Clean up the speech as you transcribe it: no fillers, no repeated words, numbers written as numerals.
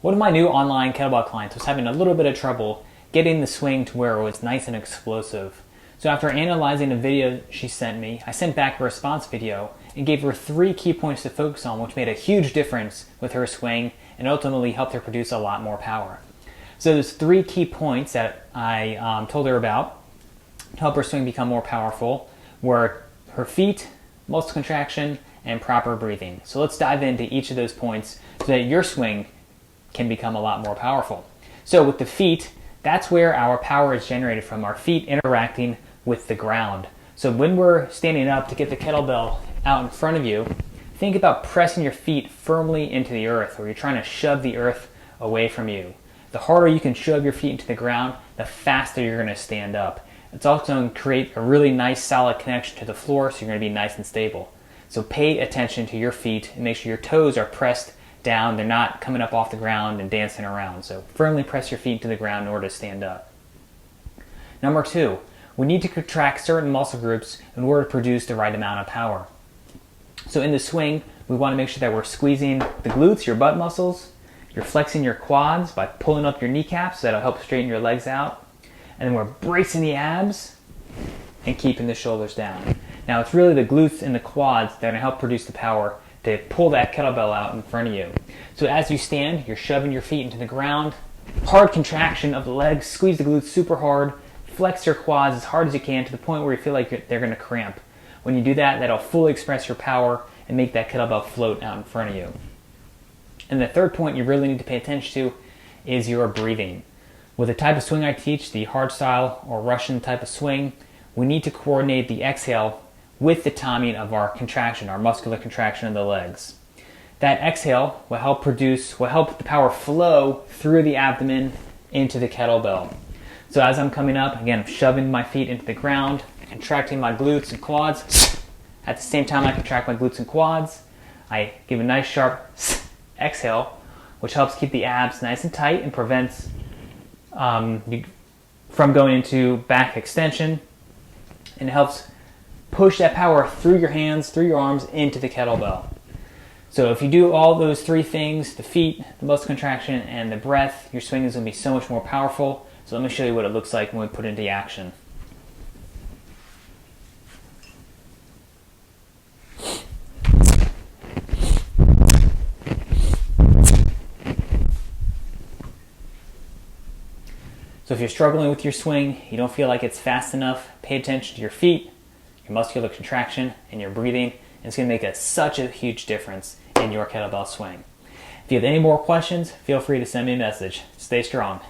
One of my new online kettlebell clients was having a little bit of trouble getting the swing to where it was nice and explosive. So after analyzing the video she sent me, I sent back a response video and gave her 3 key points to focus on, which made a huge difference with her swing and ultimately helped her produce a lot more power. So there's 3 key points that I told her about to help her swing become more powerful were her feet, muscle contraction, and proper breathing. So let's dive into each of those points so that your swing can become a lot more powerful. So with the feet, that's where our power is generated from, our feet interacting with the ground. So when we're standing up to get the kettlebell out in front of you, think about pressing your feet firmly into the earth, or you're trying to shove the earth away from you. The harder you can shove your feet into the ground, the faster you're going to stand up. It's also going to create a really nice solid connection to the floor, so you're going to be nice and stable. So pay attention to your feet and make sure your toes are pressed down. They're not coming up off the ground and dancing around. So firmly press your feet to the ground in order to stand up. Number 2, we need to contract certain muscle groups in order to produce the right amount of power. So in the swing, we want to make sure that we're squeezing the glutes, your butt muscles. You're flexing your quads by pulling up your kneecaps, so that'll help straighten your legs out. And then we're bracing the abs and keeping the shoulders down. Now it's really the glutes and the quads that are going to help produce the power to pull that kettlebell out in front of you. So as you stand, you're shoving your feet into the ground, hard contraction of the legs, squeeze the glutes super hard, flex your quads as hard as you can to the point where you feel like they're going to cramp. When you do that, that'll fully express your power and make that kettlebell float out in front of you. And the third point you really need to pay attention to is your breathing. With the type of swing I teach, the hard style or Russian type of swing, we need to coordinate the exhale with the timing of our contraction, our muscular contraction of the legs. That exhale will help the power flow through the abdomen into the kettlebell. So as I'm coming up, again, I'm shoving my feet into the ground, contracting my glutes and quads. At the same time I contract my glutes and quads, I give a nice sharp exhale, which helps keep the abs nice and tight and prevents you from going into back extension, and it helps push that power through your hands, through your arms, into the kettlebell. So if you do all those 3 things, the feet, the muscle contraction, and the breath, your swing is going to be so much more powerful. So let me show you what it looks like when we put it into action. So if you're struggling with your swing, you don't feel like it's fast enough, pay attention to your feet, your muscular contraction, and your breathing, and it's going to make such a huge difference in your kettlebell swing. If you have any more questions, feel free to send me a message. Stay strong.